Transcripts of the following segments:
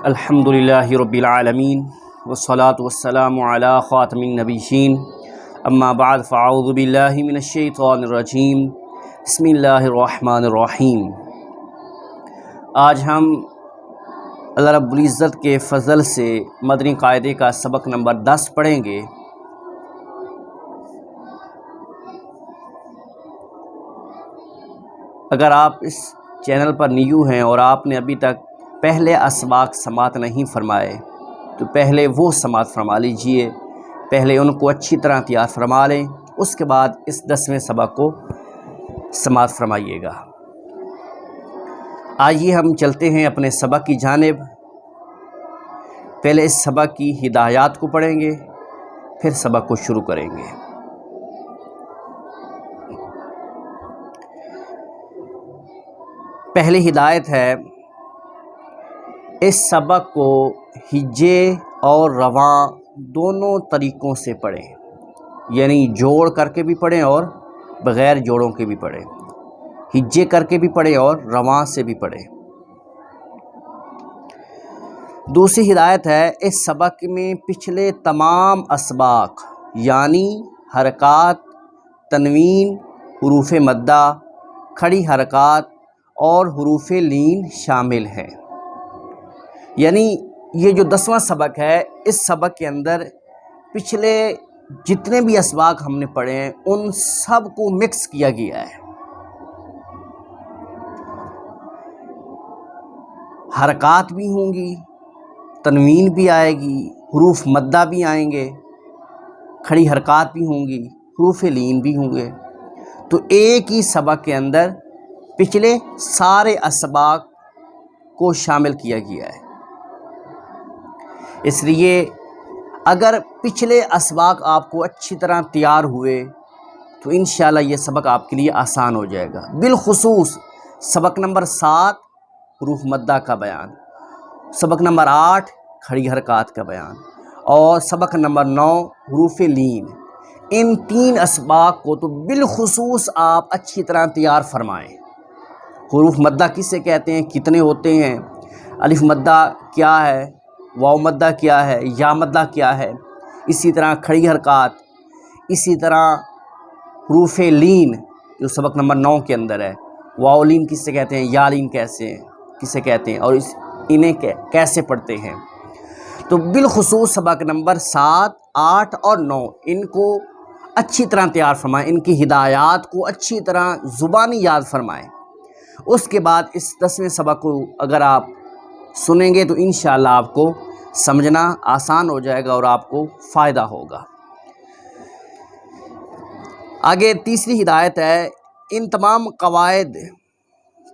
الحمدللہ رب العالمین والصلاة والسلام علی خاتم النبیین اما بعد فاعوذ باللہ من الشیطان الرجیم بسم اللہ الرحمن الرحیم۔ آج ہم اللہ رب العزت کے فضل سے مدنی قاعدے کا سبق نمبر 10 پڑھیں گے۔ اگر آپ اس چینل پر نیو ہیں اور آپ نے ابھی تک پہلے اسباق سماعت نہیں فرمائے تو پہلے وہ سماعت فرما لیجئے، پہلے ان کو اچھی طرح تیار فرما لیں، اس کے بعد اس 10ویں سبق کو سماعت فرمائیے گا۔ آئیے ہم چلتے ہیں اپنے سبق کی جانب۔ پہلے اس سبق کی ہدایات کو پڑھیں گے، پھر سبق کو شروع کریں گے۔ پہلی ہدایت ہے، اس سبق کو ہجے اور رواں دونوں طریقوں سے پڑھیں، یعنی جوڑ کر کے بھی پڑھیں اور بغیر جوڑوں کے بھی پڑھیں، ہجے کر کے بھی پڑھیں اور رواں سے بھی پڑھیں۔ دوسری ہدایت ہے، اس سبق میں پچھلے تمام اسباق یعنی حرکات، تنوین، حروف مدہ، کھڑی حرکات اور حروف لین شامل ہیں۔ یعنی یہ جو 10واں سبق ہے، اس سبق کے اندر پچھلے جتنے بھی اسباق ہم نے پڑھے ہیں ان سب کو مکس کیا گیا ہے۔ حرکات بھی ہوں گی، تنوین بھی آئے گی، حروف مدہ بھی آئیں گے، کھڑی حرکات بھی ہوں گی، حروف لین بھی ہوں گے۔ تو ایک ہی سبق کے اندر پچھلے سارے اسباق کو شامل کیا گیا ہے۔ اس لیے اگر پچھلے اسباق آپ کو اچھی طرح تیار ہوئے تو انشاءاللہ یہ سبق آپ کے لیے آسان ہو جائے گا۔ بالخصوص سبق نمبر 7 حروف مدہ کا بیان، سبق نمبر 8 کھڑی حرکات کا بیان اور سبق نمبر 9 حروف لین، ان 3 اسباق کو تو بالخصوص آپ اچھی طرح تیار فرمائیں۔ حروف مدہ کسے کہتے ہیں، کتنے ہوتے ہیں، الف مدہ کیا ہے، واو مدہ کیا ہے، یا مدہ کیا ہے، اسی طرح کھڑی حرکات، اسی طرح حروف لین جو سبق نمبر 9 کے اندر ہے، واو لین کسے کہتے ہیں، یا لین کسے کہتے ہیں اور انہیں کیسے پڑھتے ہیں۔ تو بالخصوص سبق نمبر 7، 8 اور 9 ان کو اچھی طرح تیار فرمائیں، ان کی ہدایات کو اچھی طرح زبانی یاد فرمائیں۔ اس کے بعد اس 10ویں سبق کو اگر آپ سنیں گے تو انشاءاللہ آپ کو سمجھنا آسان ہو جائے گا اور آپ کو فائدہ ہوگا۔ آگے تیسری ہدایت ہے، ان تمام قواعد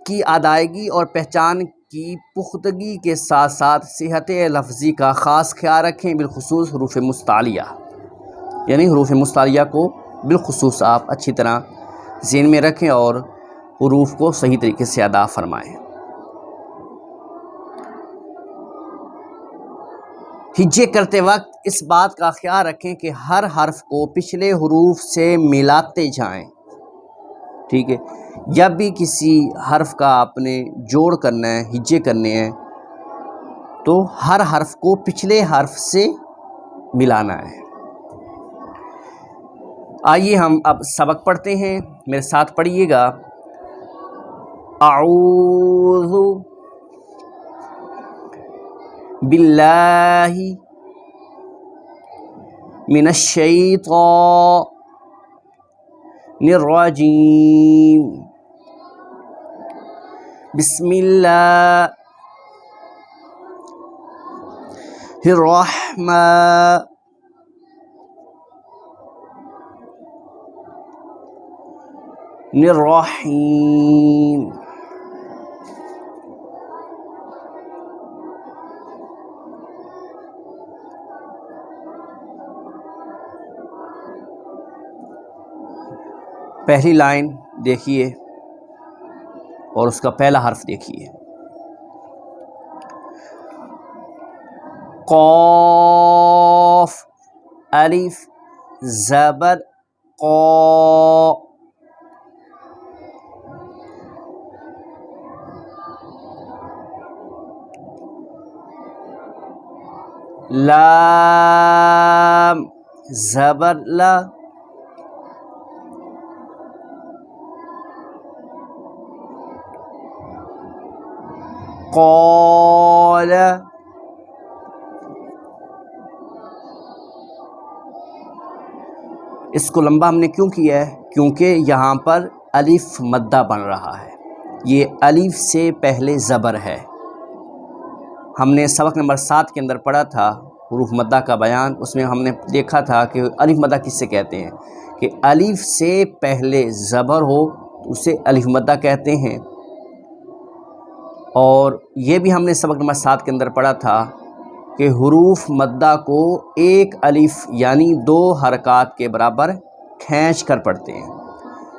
کی ادائیگی اور پہچان کی پختگی کے ساتھ ساتھ صحت لفظی کا خاص خیال رکھیں، بالخصوص حروف مستعلیہ، یعنی حروف مستعلیہ کو بالخصوص آپ اچھی طرح ذہن میں رکھیں اور حروف کو صحیح طریقے سے ادا فرمائیں۔ ہجے کرتے وقت اس بات کا خیال رکھیں کہ ہر حرف کو پچھلے حروف سے ملاتے جائیں، ٹھیک ہے۔ جب بھی کسی حرف کا آپ نے جوڑ کرنا ہے، ہجے کرنے ہیں، تو ہر حرف کو پچھلے حرف سے ملانا ہے۔ آئیے ہم اب سبق پڑھتے ہیں، میرے ساتھ پڑھیے گا۔ اعوذ باللہ من الشیطان الرجیم، بسم اللہ الرحمن الرحیم۔ پہلی لائن دیکھیے اور اس کا پہلا حرف دیکھیے، قاف الف زبر قا، لام زبر لا، قال، اس کو لمبا ہم نے کیوں کیا ہے؟ کیونکہ یہاں پر الف مدہ بن رہا ہے، یہ الف سے پہلے زبر ہے۔ ہم نے سبق نمبر 7 کے اندر پڑھا تھا حروف مدہ کا بیان، اس میں ہم نے دیکھا تھا کہ الف مدہ کس سے کہتے ہیں، کہ الف سے پہلے زبر ہو تو اسے الف مدہ کہتے ہیں۔ اور یہ بھی ہم نے سبق نمبر 7 کے اندر پڑھا تھا کہ حروف مدہ کو ایک الف یعنی 2 حرکات کے برابر کھینچ کر پڑھتے ہیں۔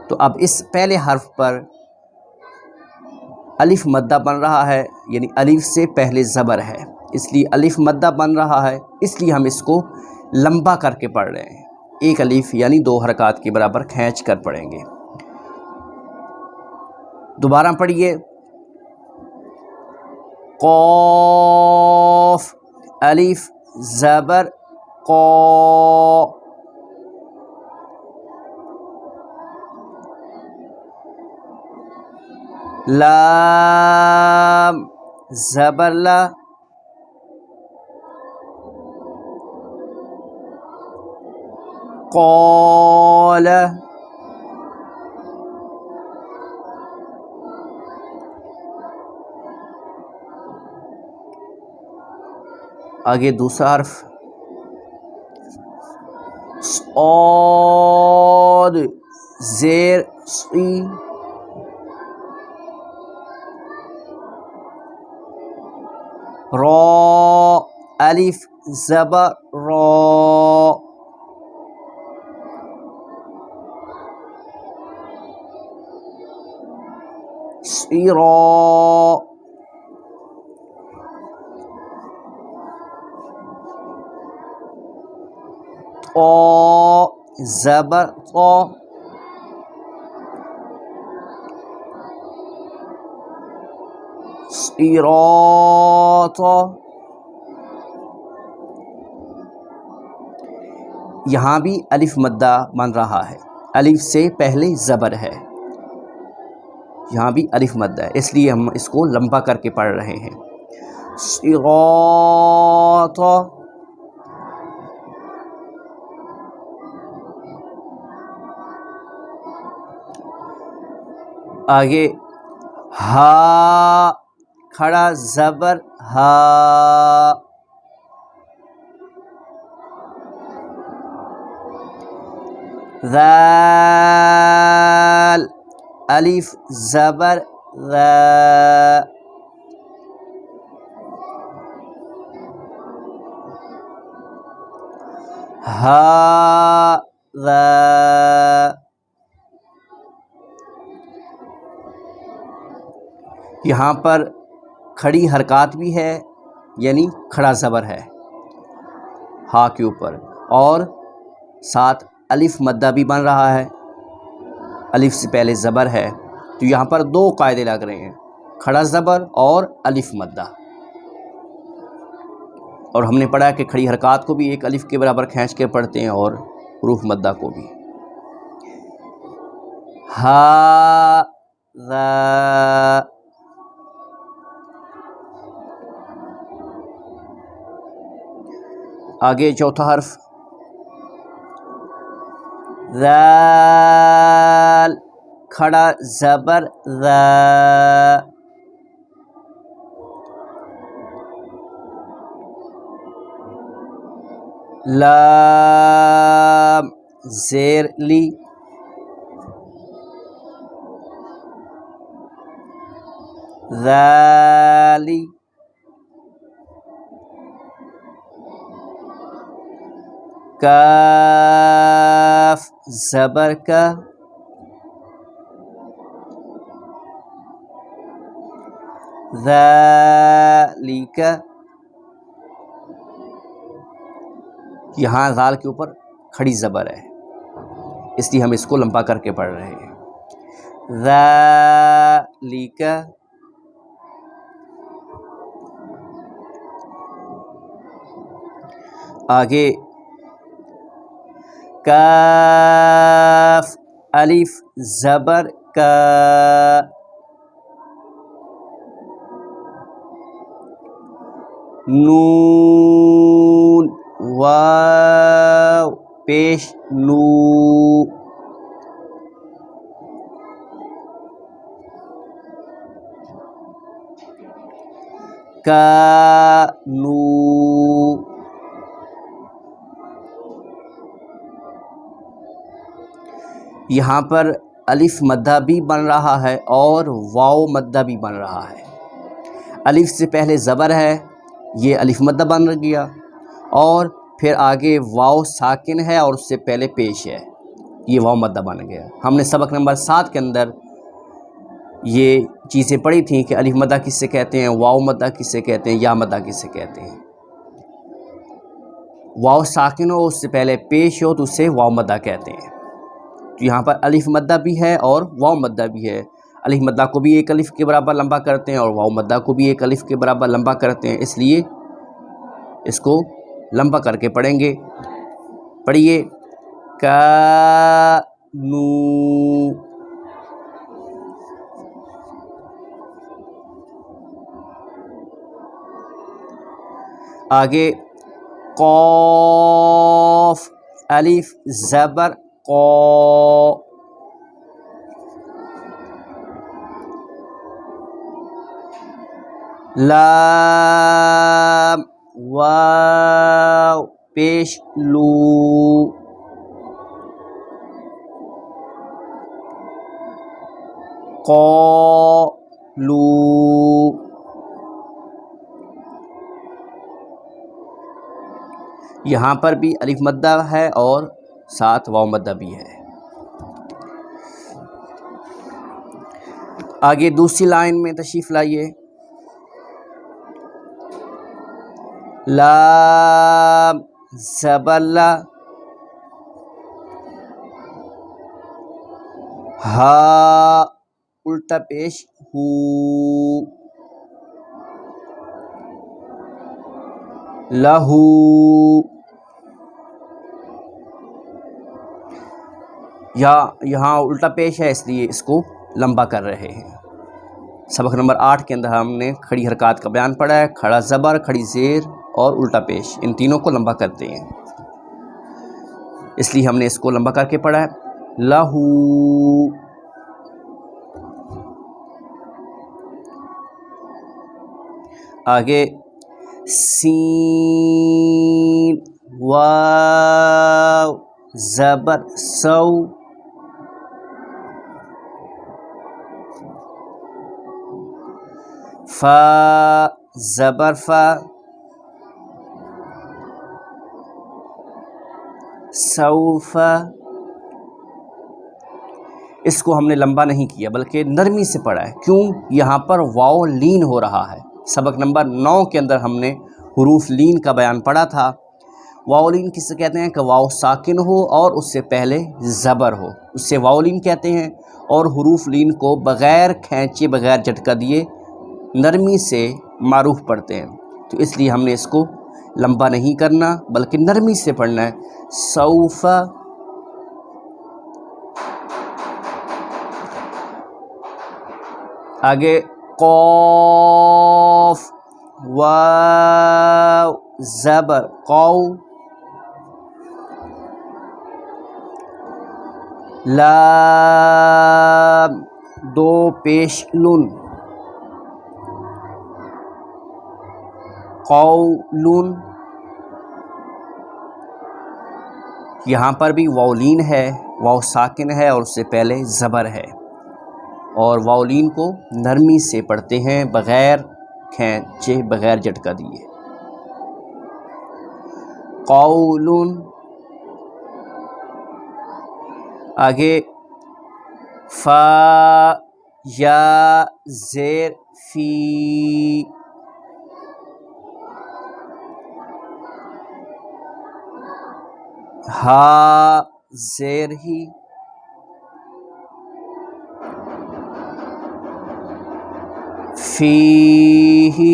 تو اب اس پہلے حرف پر الف مدہ بن رہا ہے، یعنی الف سے پہلے زبر ہے، اس لیے الف مدہ بن رہا ہے، اس لیے ہم اس کو لمبا کر کے پڑھ رہے ہیں، ایک الف یعنی 2 حرکات کے برابر کھینچ کر پڑھیں گے۔ دوبارہ پڑھیے، قاف الف زبر قا، لام زبر لا، قال، آگے دوسرا حرف صاد زیر صی، را الف زبر را، صرا، طا زبر طا، صراطا، یہاں بھی الف مدہ بن رہا ہے، الف سے پہلے زبر ہے، یہاں بھی الف مدہ ہے، اس لیے ہم اس کو لمبا کر کے پڑھ رہے ہیں، صراطا۔ آگے ہا کھڑا زبر ہا، ذال الف زبر ذا، ہا ذا، یہاں پر کھڑی حرکات بھی ہے، یعنی کھڑا زبر ہے ہا کے اوپر، اور ساتھ الف مدہ بھی بن رہا ہے، الف سے پہلے زبر ہے، تو یہاں پر 2 قاعدے لگ رہے ہیں، کھڑا زبر اور الف مدہ۔ اور ہم نے پڑھا کہ کھڑی حرکات کو بھی ایک الف کے برابر کھینچ کے پڑھتے ہیں، اور حروف مدہ کو بھی۔ ہا ذا، آگے چوتھا حرف ذال کھڑا زبر ذا، لام زیر لی، ذالی، کاف زبر کا، ذالک، یہاں ذال کے اوپر کھڑی زبر ہے، اس لیے ہم اس کو لمبا کر کے پڑھ رہے ہیں، ذالک۔ آگے کاف الف زبر کا، نون واو پیش نو، کا نو، یہاں پر الف مدہ بھی بن رہا ہے اور واو مدہ بھی بن رہا ہے۔ الف سے پہلے زبر ہے، یہ الف مدہ بن گیا، اور پھر آگے واو ساکن ہے اور اس سے پہلے پیش ہے، یہ واو مدہ بن گیا۔ ہم نے سبق نمبر 7 کے اندر یہ چیزیں پڑھی تھیں کہ الف مدہ کس سے کہتے ہیں، واو مدہ کس سے کہتے ہیں، یا مدہ کس سے کہتے ہیں۔ واو ساکن ہو اس سے پہلے پیش ہو تو اسے واو مدہ کہتے ہیں۔ تو یہاں پر الف مدہ بھی ہے اور واو مدہ بھی ہے۔ الف مدہ کو بھی ایک الف کے برابر لمبا کرتے ہیں اور واو مدہ کو بھی ایک الف کے برابر لمبا کرتے ہیں، اس لیے اس کو لمبا کر کے پڑھیں گے۔ پڑھیے کا نو، آگے قاف الف زبر قا، لام واو پیش لو، قالو، یہاں پر بھی الف مدہ ہے اور ساتھ واو مدہ بھی ہے۔ آگے دوسری لائن میں تشریف لائیے، لام زبر لا، ہا الٹا پیش ہو، لہو، یہاں الٹا پیش ہے اس لیے اس کو لمبا کر رہے ہیں۔ سبق نمبر 8 کے اندر ہم نے کھڑی حرکات کا بیان پڑھا ہے، کھڑا زبر، کھڑی زیر اور الٹا پیش، ان تینوں کو لمبا کرتے ہیں، اس لیے ہم نے اس کو لمبا کر کے پڑھا ہے۔ لہو، آگے سین واو زبر سو، فا زبر فا، سوفا، اس کو ہم نے لمبا نہیں کیا بلکہ نرمی سے پڑھا ہے، کیوں؟ یہاں پر واو لین ہو رہا ہے۔ سبق نمبر 9 کے اندر ہم نے حروف لین کا بیان پڑھا تھا۔ واو لین کس سے کہتے ہیں کہ واو ساکن ہو اور اس سے پہلے زبر ہو، اس سے واو لین کہتے ہیں، اور حروف لین کو بغیر کھینچے بغیر جھٹکا دیے نرمی سے معروف پڑھتے ہیں، تو اس لیے ہم نے اس کو لمبا نہیں کرنا بلکہ نرمی سے پڑھنا ہے۔ سوفا، آگے قاف واو زبر قو، لام دو پیش لن، قولن، یہاں پر بھی واولین ہے، واو ساکن ہے اور اس سے پہلے زبر ہے، اور واولین کو نرمی سے پڑھتے ہیں بغیر کھینچے بغیر جھٹکا دیے۔ قولن، آگے فا یا زیر فی، ہا زیر ہی، فی ہی،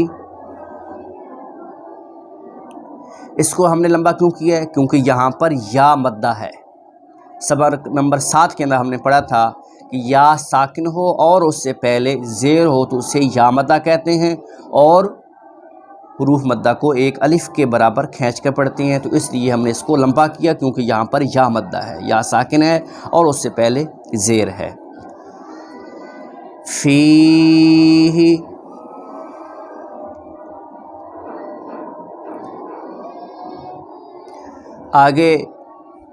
اس کو ہم نے لمبا کیوں کیا ہے؟ کیونکہ یہاں پر یا مدہ ہے۔ سبق نمبر 7 کے اندر ہم نے پڑھا تھا کہ یا ساکن ہو اور اس سے پہلے زیر ہو تو اسے یا مدہ کہتے ہیں، اور حروف مدہ کو ایک الف کے برابر کھینچ کر پڑھتے ہیں، تو اس لیے ہم نے اس کو لمبا کیا کیونکہ یہاں پر یا مدہ ہے، یا ساکن ہے اور اس سے پہلے زیر ہے۔ فیہ، آگے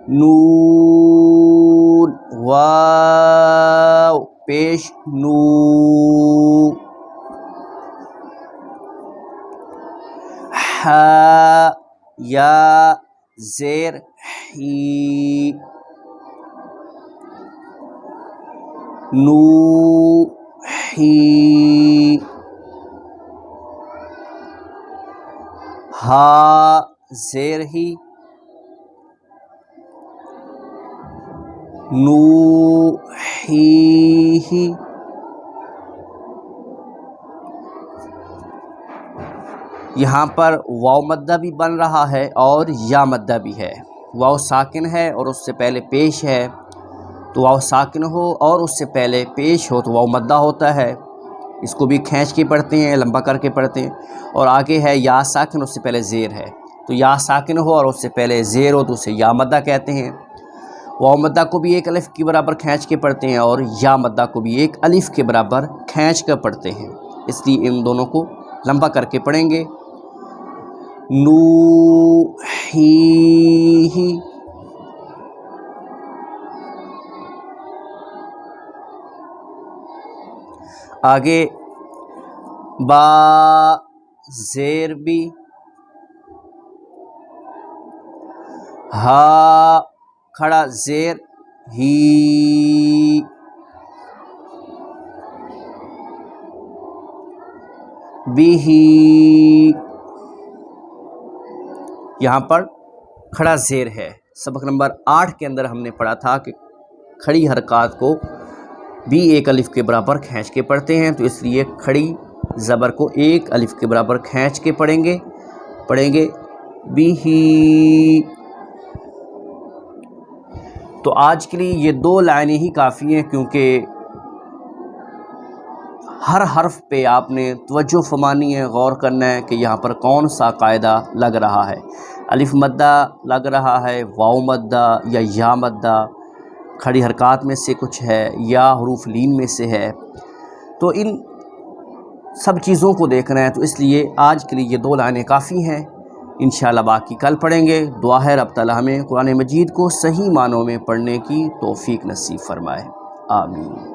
نون، واو پیش نو، ہا یا زیر ہی، نو ہی، ہا زیر ہی، نو ہی، یہاں پر واو مدہ بھی بن رہا ہے اور یا مدہ بھی ہے۔ واو ساکن ہے اور اس سے پہلے پیش ہے، تو واو ساکن ہو اور اس سے پہلے پیش ہو تو واو مدہ ہوتا ہے، اس کو بھی کھینچ کے پڑھتے ہیں، لمبا کر کے پڑھتے ہیں۔ اور آگے ہے یا ساکن، اس سے پہلے زیر ہے، تو یا ساکن ہو اور اس سے پہلے زیر ہو تو اسے یا مدہ کہتے ہیں۔ واو مدہ کو بھی ایک الف کے برابر کھینچ کے پڑھتے ہیں اور یا مدہ کو بھی ایک الف کے برابر کھینچ کر پڑھتے ہیں، اس لیے ان دونوں کو لمبا کر کے پڑھیں گے۔ نو ہی، آگے با زیر بھی، ہا کھڑا زیر ہی، بھی ہی، یہاں پر کھڑا زیر ہے۔ سبق نمبر 8 کے اندر ہم نے پڑھا تھا کہ کھڑی حرکات کو بھی ایک الف کے برابر کھینچ کے پڑھتے ہیں، تو اس لیے کھڑی زبر کو ایک الف کے برابر کھینچ کے پڑھیں گے بھی ہی۔ تو آج کے لیے یہ 2 لائنیں ہی کافی ہیں، کیونکہ ہر حرف پہ آپ نے توجہ فرمانی ہے، غور کرنا ہے کہ یہاں پر کون سا قاعدہ لگ رہا ہے، الف مدہ لگ رہا ہے، واو مدہ یا مدہ، کھڑی حرکات میں سے کچھ ہے یا حروف لین میں سے ہے، تو ان سب چیزوں کو دیکھنا ہے۔ تو اس لیے آج کے لیے یہ 2 لائنیں کافی ہیں، انشاءاللہ باقی کل پڑھیں گے۔ دعا ہے رب تعالی ہمیں قرآن مجید کو صحیح معنوں میں پڑھنے کی توفیق نصیب فرمائے، آمین۔